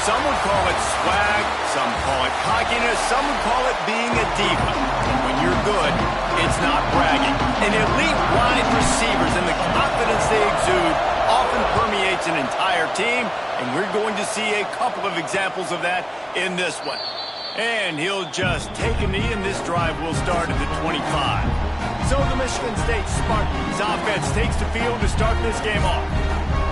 Some would call it swag, some call it cockiness, some would call it being a diva. And when you're good, it's not bragging. And elite wide receivers and the confidence they exude often permeates an entire team, and we're going to see a couple of examples of that in this one. And he'll just take a knee, and this drive will start at the 25. So the Michigan State Spartans offense takes the field to start this game off.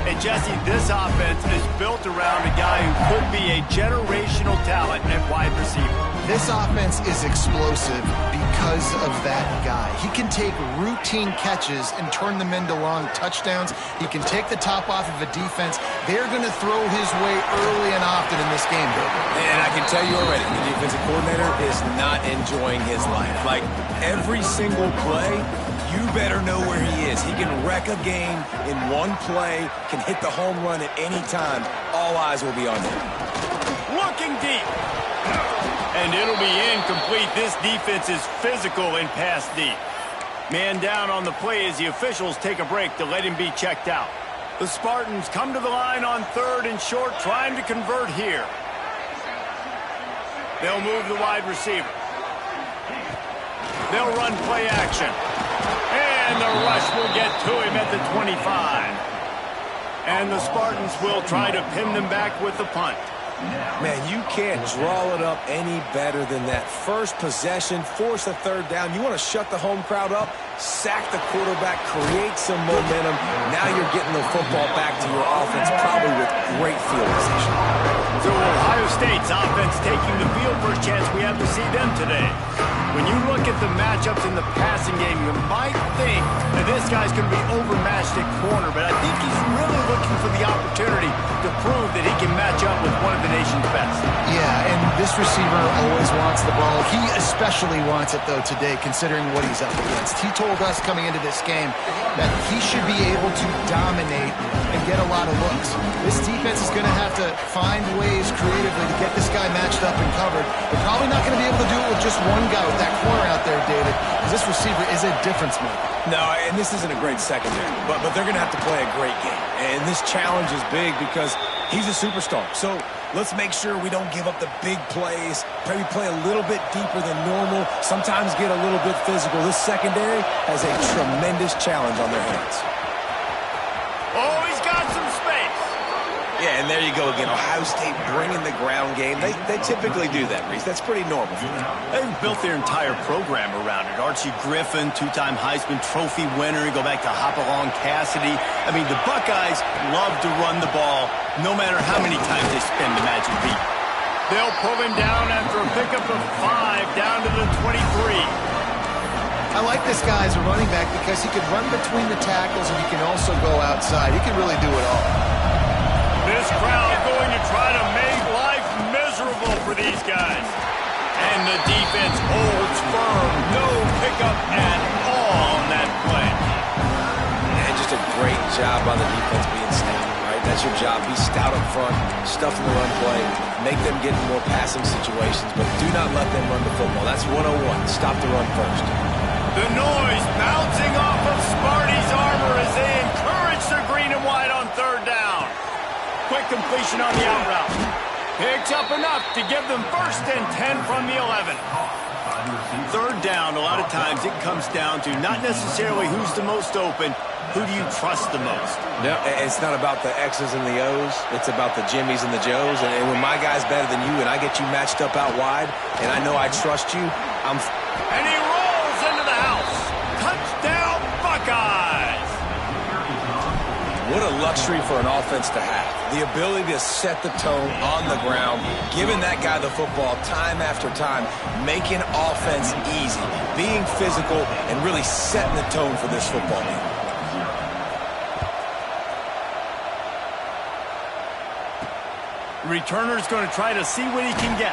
And Jesse, this offense is built around a guy who could be a generational talent at wide receiver. This offense is explosive because of that guy. He can take routine catches and turn them into long touchdowns. He can take the top off of a defense. They're going to throw his way early and often in this game, Bill. And I can tell you already, the defensive coordinator is not enjoying his life. Like, every single play, you better know where he is. He can wreck a game in one play, can hit the home run at any time. All eyes will be on him. Looking deep. And it'll be incomplete. This defense is physical and pass deep. Man down on the play as the officials take a break to let him be checked out. The Spartans come to the line on 3rd and short, trying to convert here. They'll move the wide receiver. They'll run play action. And the rush will get to him at the 25. And the Spartans will try to pin them back with the punt. Man, you can't draw it up any better than that. First possession, force a 3rd down. You want to shut the home crowd up, sack the quarterback, create some momentum. Now you're getting the football back to your offense, probably with great field position. So Ohio State's offense taking the field. First chance we have to see them today. When you look at the matchups in the passing game, you might think that this guy's going to be overmatched at corner, but I think he's really looking for the opportunity to prove that he can match up with one of the nation's best. Yeah, and this receiver always wants the ball. He especially wants it, though, today, considering what he's up against. He told us coming into this game that he should be able to dominate and get a lot of looks. This defense is going to have to find ways creatively to get this guy matched up and covered. They're probably not going to be able to do it with just one guy with that corner out there, David, because this receiver is a difference maker. No, and this isn't a great secondary, but they're going to have to play a great game. And this challenge is big because he's a superstar. So let's make sure we don't give up the big plays, maybe play a little bit deeper than normal, sometimes get a little bit physical. This secondary has a tremendous challenge on their hands. Oh, he's got some space. Yeah, and there you go again. Ohio State bringing the ground game. They typically do that, Reese. That's pretty normal for them. They've built their entire program around it. Archie Griffin, 2-time Heisman Trophy winner. You go back to Hopalong Cassidy. I mean, the Buckeyes love to run the ball no matter how many times they spin the magic beat. They'll pull him down after a pickup of 5 down to the 23. I like this guy as a running back because he can run between the tackles and he can also go outside. He can really do it all. This crowd going to try to make life miserable for these guys. And the defense holds firm. No pickup at all on that play. And just a great job on the defense being stout, right? That's your job. Be stout up front, stuff in the run play, make them get in more passing situations, but do not let them run the football. That's 101. Stop the run first. The noise bouncing off of Sparty's armor as they encourage the green and white on 3rd down. Quick completion on the out route. Picks up enough to give them 1st and 10 from the 11. 3rd down, a lot of times it comes down to not necessarily who's the most open, who do you trust the most? No, it's not about the X's and the O's. It's about the Jimmies and the Joes. And when my guy's better than you and I get you matched up out wide and I know I trust you, And he rolls into the house. Touchdown, Buckeyes! What a luxury for an offense to have. The ability to set the tone on the ground, giving that guy the football time after time, making offense easy, being physical, and really setting the tone for this football game. Returner's going to try to see what he can get.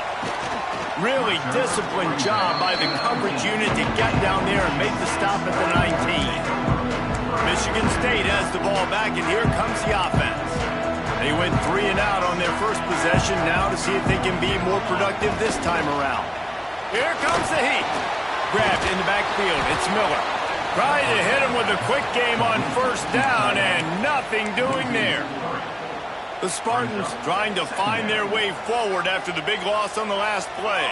Really disciplined job by the coverage unit to get down there and make the stop at the 19. Michigan State has the ball back, and here comes the offense. They went 3 and out on their first possession now to see if they can be more productive this time around. Here comes the heat. Grabbed in the backfield. It's Miller. Trying to hit him with a quick game on 1st down, and nothing doing there. The Spartans trying to find their way forward after the big loss on the last play.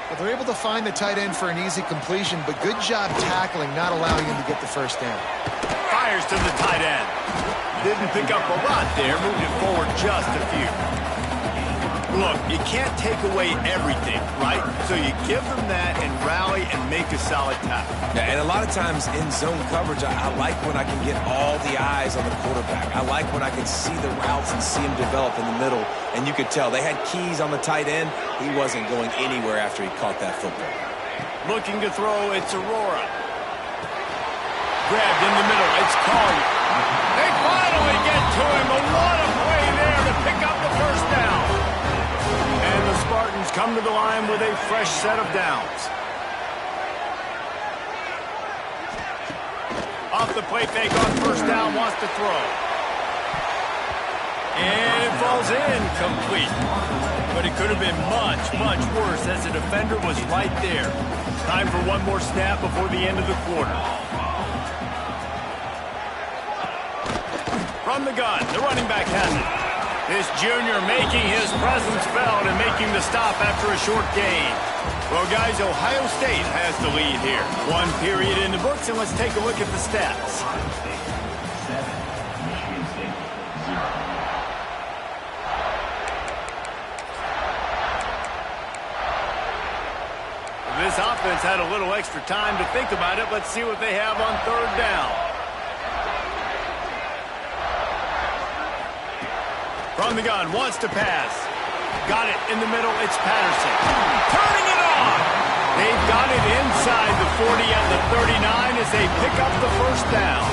Well, they're able to find the tight end for an easy completion, but good job tackling, not allowing him to get the first down. Fires to the tight end. Didn't pick up a lot there, moved it forward just a few. Look, you can't take away everything, right? So you give them that and rally and make a solid tackle. Yeah, and a lot of times in zone coverage, I like when I can get all the eyes on the quarterback. I like when I can see the routes and see him develop in the middle. And you could tell they had keys on the tight end. He wasn't going anywhere after he caught that football. Looking to throw, it's Aurora. Grabbed in the middle, it's Collier. They finally get to him, but what a play there to pick up the first down. And the Spartans come to the line with a fresh set of downs. Off the play fake on first down, wants to throw. And it falls in, complete. But it could have been much, much worse as the defender was right there. Time for one more snap before the end of the quarter. From the gun, the running back has it. This junior making his presence felt and making the stop after a short gain. Well, guys, Ohio State has the lead here. One period in the books, and let's take a look at the stats. This offense had a little extra time to think about it. Let's see what they have on third down. From the gun, wants to pass. Got it in the middle, it's Patterson. Turning it on! They've got it inside the 40 at the 39 as they pick up the first down.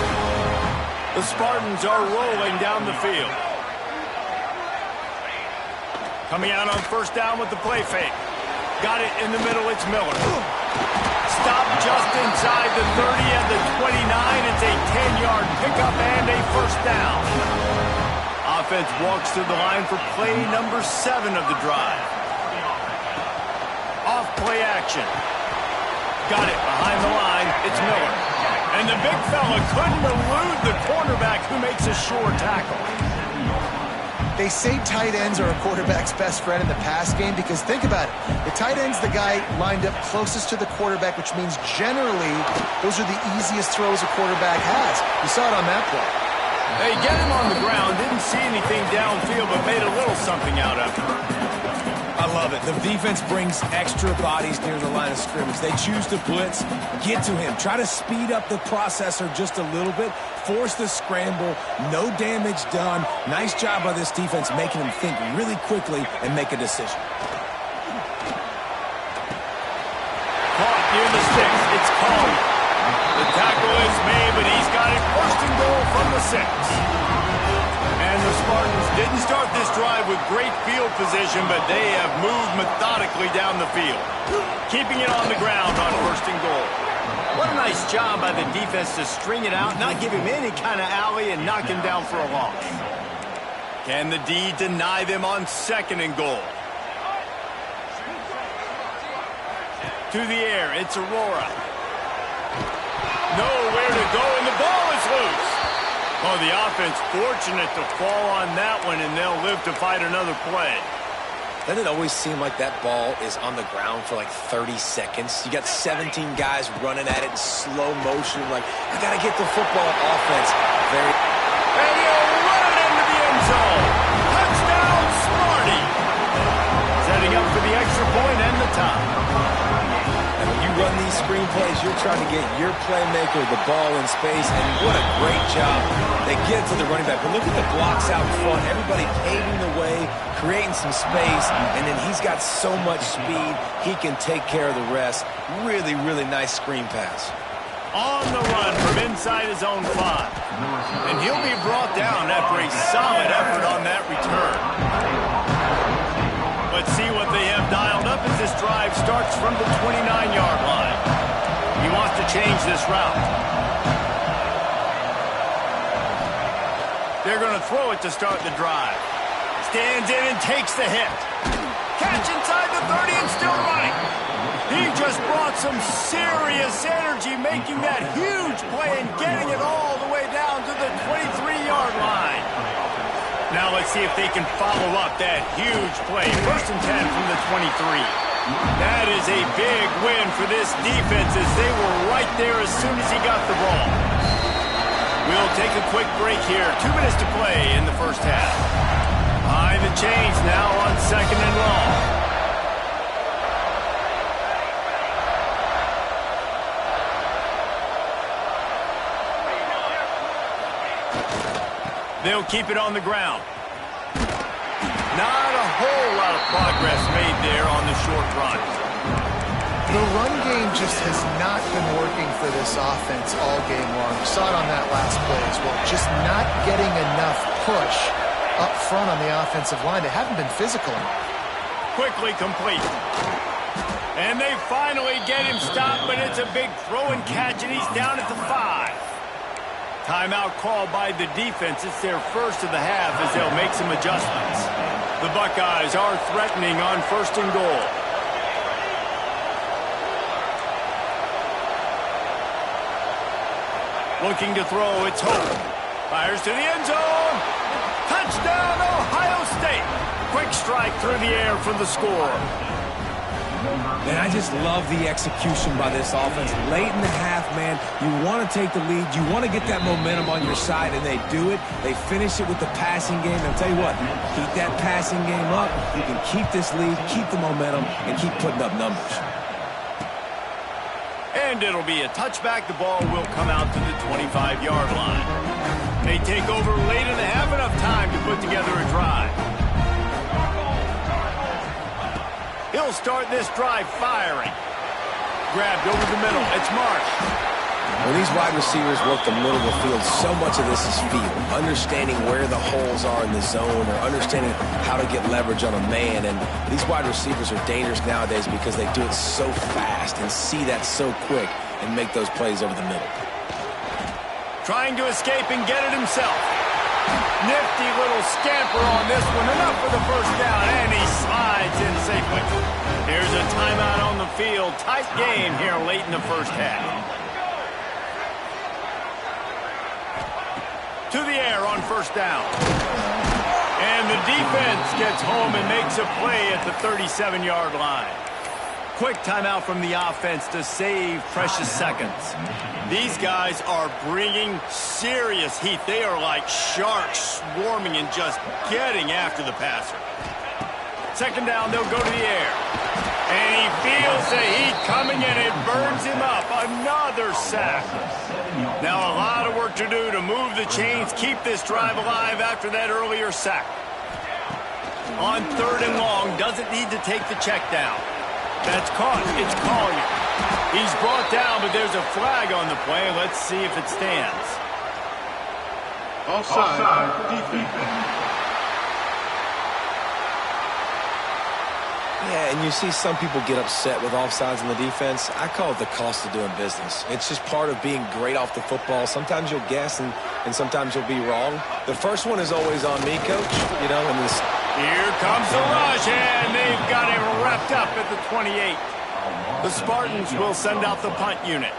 The Spartans are rolling down the field. Coming out on first down with the play fake. Got it in the middle, it's Miller. Stop just inside the 30 at the 29. It's a 10-yard pickup and a first down. Offense walks to the line for play number 7 of the drive. Off play action. Got it behind the line. It's Miller. And the big fella couldn't elude the cornerback who makes a sure tackle. They say tight ends are a quarterback's best friend in the pass game because think about it. The tight end's the guy lined up closest to the quarterback, which means generally those are the easiest throws a quarterback has. You saw it on that play. They get him on the ground, didn't see anything downfield, but made a little something out of it. I love it. The defense brings extra bodies near the line of scrimmage. They choose to blitz, get to him, try to speed up the processor just a little bit, force the scramble, no damage done. Nice job by this defense making him think really quickly and make a decision. Caught near the sticks. It's Collier. The tackle is made, but he's got it first and goal from the 6. And the Spartans didn't start this drive with great field position, but they have moved methodically down the field, keeping it on the ground on first and goal. What a nice job by the defense to string it out, not give him any kind of alley, and knock him down for a loss. Can the D deny them on second and goal? To the air, it's Aurora. Nowhere to go, and the ball is loose. Oh, the offense fortunate to fall on that one, and they'll live to fight another play. Doesn't it always seem like that ball is on the ground for like 30 seconds? You got 17 guys running at it in slow motion, like, I got to get the football offense. And he'll run it into the end zone. Touchdown, Sparty. Setting up for the extra point and the tie. And when you run these screen plays, you're trying to get your playmaker the ball in space, and what a great job. They get it to the running back, but look at the blocks out front. Everybody paving the way, creating some space, and then he's got so much speed, he can take care of the rest. Really, really nice screen pass. On the run from inside his own 5. And he'll be brought down after a solid effort on that return. Let's see what they have dialed up as this drive starts from the 29-yard line. He wants to change this route. They're going to throw it to start the drive. Stands in and takes the hit. Catch inside the 30 and still running. He just brought some serious energy, making that huge play and getting it all the way down to the 23-yard line. Now let's see if they can follow up that huge play. 1st and 10 from the 23. That is a big win for this defense as they were right there as soon as he got the ball. We'll take a quick break here. 2 minutes to play in the first half. Behind the chains now on 2nd and long. They'll keep it on the ground. Not a whole lot of progress made there on the short run. The run game just has not been working for this offense all game long. You saw it on that last play as well. Just not getting enough push up front on the offensive line. They haven't been physical enough. Quickly complete. And they finally get him stopped, but it's a big throw and catch, and he's down at the 5. Timeout called by the defense. It's their first of the half as they'll make some adjustments. The Buckeyes are threatening on 1st and goal. Looking to throw, it's Hope. Fires to the end zone. Touchdown, Ohio State. Quick strike through the air for the score. And I just love the execution by this offense. Late in the half, man, you want to take the lead. You want to get that momentum on your side, and they do it. They finish it with the passing game. I'll tell you what, keep that passing game up. You can keep this lead, keep the momentum, and keep putting up numbers. And it'll be a touchback. The ball will come out to the 25-yard line. They take over late in the half, enough time to put together a drive. He'll start this drive firing. Grabbed over the middle. It's Marsh. When these wide receivers work the middle of the field, so much of this is feel. Understanding where the holes are in the zone or understanding how to get leverage on a man. And these wide receivers are dangerous nowadays because they do it so fast and see that so quick and make those plays over the middle. Trying to escape and get it himself. Nifty little scamper on this one. Enough for the first down, and he slides in safely. Here's a timeout on the field. Tight game here late in the first half. To the air on 1st down. And the defense gets home and makes a play at the 37-yard line. Quick timeout from the offense to save precious seconds. These guys are bringing serious heat. They are like sharks swarming and just getting after the passer. 2nd down, they'll go to the air. And he feels the heat coming and it burns him up. Another sack. Now a lot of work to do to move the chains, keep this drive alive after that earlier sack. On 3rd and long, doesn't need to take the check down. That's caught. It's Collier. He's brought down, but there's a flag on the play. Let's see if it stands. Offside. Defense. Yeah, and you see some people get upset with offsides in the defense. I call it the cost of doing business. It's just part of being great off the football. Sometimes you'll guess and sometimes you'll be wrong. The first one is always on me, Coach. You know, and this. Here comes the rush, and they've got him wrapped up at the 28. The Spartans will send out the punt unit.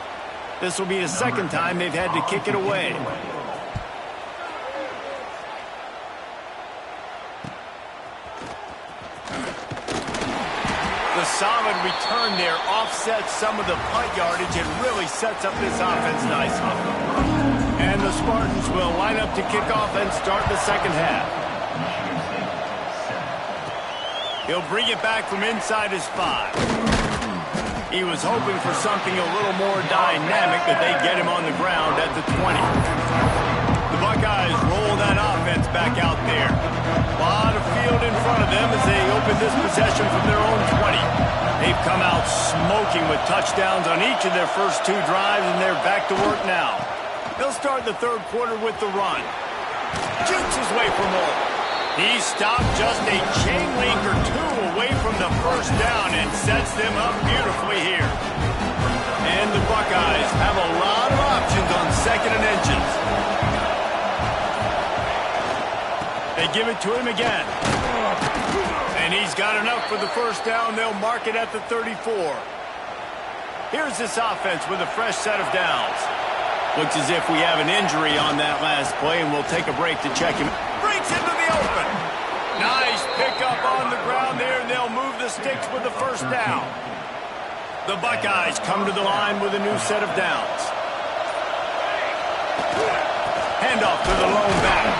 This will be the 2nd time they've had to kick it away. The solid return there offsets some of the punt yardage and really sets up this offense nicely. And the Spartans will line up to kick off and start the 2nd half. He'll bring it back from inside his 5. He was hoping for something a little more dynamic, but they get him on the ground at the 20. The Buckeyes roll that offense back out there. A lot of field in front of them as they open this possession from their own 20. They've come out smoking with touchdowns on each of their first 2 drives, and they're back to work now. They'll start the 3rd quarter with the run. Jukes his way for more. He stopped just a chain link or 2 away from the first down and sets them up beautifully here. And the Buckeyes have a lot of options on 2nd and inches. They give it to him again. And he's got enough for the first down. They'll mark it at the 34. Here's this offense with a fresh set of downs. Looks as if we have an injury on that last play, and we'll take a break to check him. Breaks into the open. Nice pickup on the ground there, and they'll move the sticks with the first down. The Buckeyes come to the line with a new set of downs. Handoff to the lone back.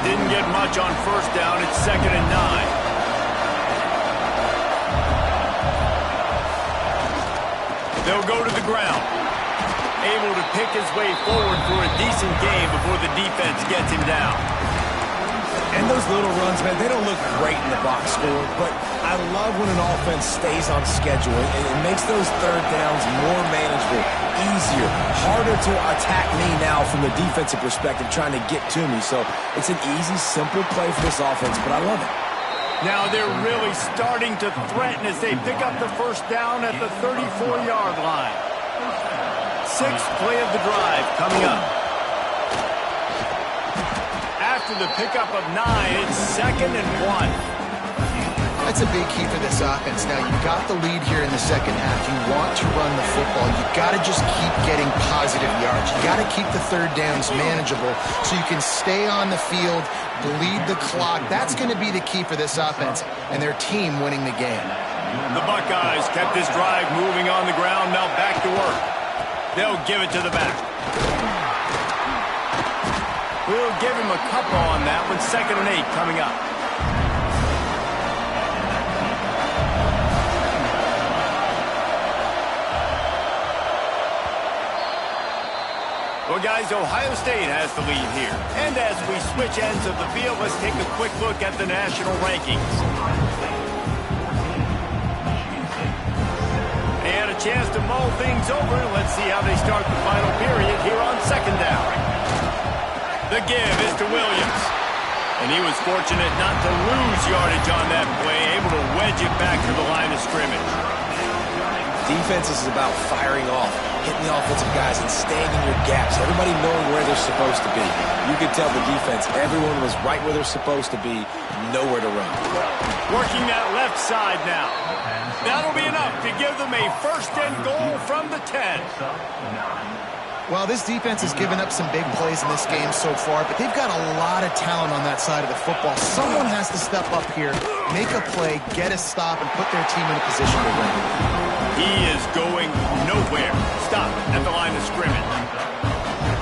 Didn't get much on first down. It's 2nd and 9. They'll go to the ground. Able to pick his way forward for a decent gain before the defense gets him down. And those little runs, man, they don't look great in the box score, but I love when an offense stays on schedule and it makes those third downs more manageable, easier, harder to attack me now from the defensive perspective trying to get to me. So it's an easy, simple play for this offense, but I love it. Now they're really starting to threaten as they pick up the first down at the 34-yard line. 6th play of the drive coming up. After the pickup of 9, it's 2nd and 1. That's a big key for this offense. Now, you got the lead here in the second half. You want to run the football. You got to just keep getting positive yards. You got to keep the third downs manageable so you can stay on the field, bleed the clock. That's going to be the key for this offense and their team winning the game. The Buckeyes kept this drive moving on the ground. Now back to work. They'll give it to the back. We'll give him a couple on that one. 2nd and 8 coming up. Well, guys, Ohio State has the lead here. And as we switch ends of the field, let's take a quick look at the national rankings. They had a chance to mull things over. Let's see how they start the final period here on 2nd down. The give is to Williams. And he was fortunate not to lose yardage on that play, able to wedge it back to the line of scrimmage. Defense is about firing off, hitting the offensive guys and staying in your gaps, everybody knowing where they're supposed to be. You could tell the defense, everyone was right where they're supposed to be, nowhere to run. Working that left side now. That'll be enough to give them a 1st and goal from the 10. Well, this defense has given up some big plays in this game so far, but they've got a lot of talent on that side of the football. Someone has to step up here, make a play, get a stop, and put their team in a position to win. He is going nowhere. Stop at the line of scrimmage.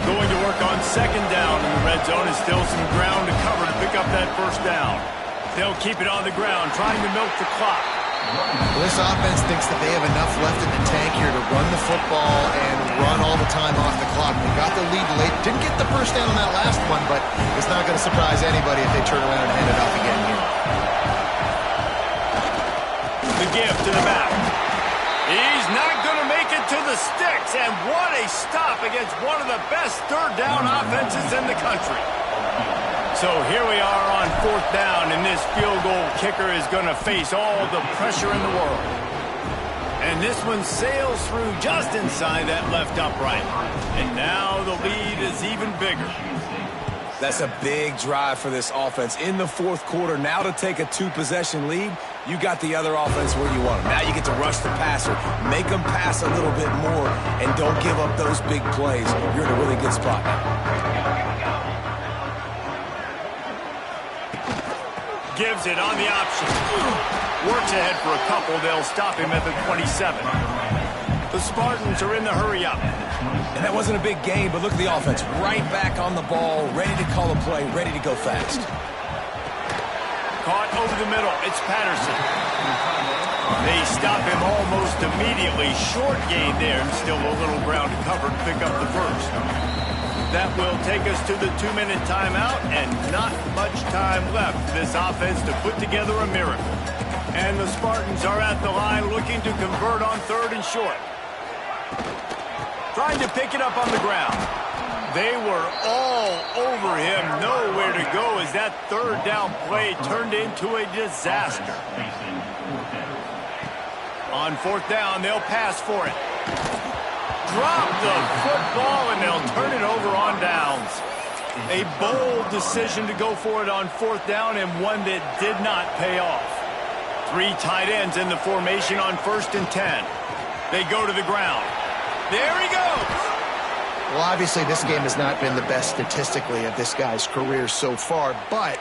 Going to work on 2nd down in the red zone. Is still some ground to cover to pick up that first down. They'll keep it on the ground, trying to milk the clock. Well, this offense thinks that they have enough left in the tank here to run the football and run all the time off the clock. They got the lead late. Didn't get the first down on that last one, but it's not going to surprise anybody if they turn around and hand it off again here. The give to the back. He's not going to make it to the sticks, and what a stop against one of the best third down offenses in the country. So here we are on 4th down, and this field goal kicker is going to face all the pressure in the world. And this one sails through just inside that left upright. And now the lead is even bigger. That's a big drive for this offense in the 4th quarter. Now to take a 2-possession lead, you got the other offense where you want them. Now you get to rush the passer, make them pass a little bit more, and don't give up those big plays. You're in a really good spot now. Gives it on the option. Works ahead for a couple. They'll stop him at the 27. The Spartans are in the hurry up. And that wasn't a big game, but look at the offense. Right back on the ball, ready to call a play, ready to go fast. Caught over the middle. It's Patterson. They stop him almost immediately. Short gain there. Still a little ground to cover to pick up the first. That will take us to the 2-minute timeout, and not much time left for this offense to put together a miracle. And the Spartans are at the line looking to convert on 3rd and short. Trying to pick it up on the ground. They were all over him, nowhere to go as that 3rd down play turned into a disaster. On 4th down, they'll pass for it. Drop the football, and they'll turn it over on downs. A bold decision to go for it on 4th down, and one that did not pay off. 3 tight ends in the formation on 1st and 10. They go to the ground. There he goes. Well, obviously, this game has not been the best statistically of this guy's career so far, but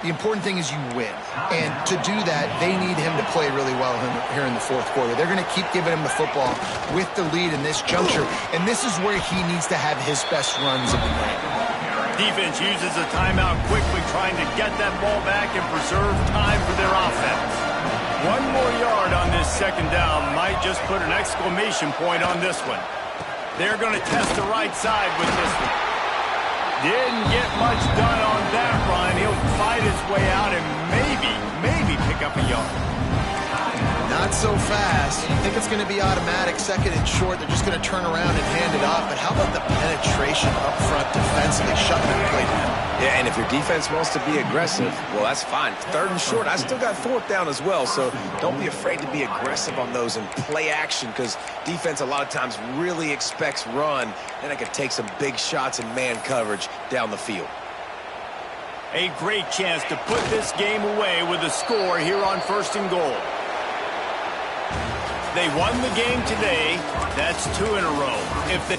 the important thing is you win. And to do that, they need him to play really well here in the fourth quarter. They're going to keep giving him the football with the lead in this juncture, and this is where he needs to have his best runs of the night. Defense uses a timeout quickly, trying to get that ball back and preserve time for their offense. One more yard on this second down might just put an exclamation point on this one. They're going to test the right side with this one. Didn't get much done on that run. He'll fight his way out and maybe pick up a yard. Not so fast. You think it's going to be automatic, second and short. They're just going to turn around and hand it off. But how about the penetration up front defensively, shutting the play down? Yeah, and if your defense wants to be aggressive, well, that's fine. Third and short, I still got fourth down as well, so don't be afraid to be aggressive on those and play action, because defense a lot of times really expects run, and it can take some big shots in man coverage down the field. A great chance to put this game away with a score here on 1st and goal. They won the game today. That's 2 in a row. If they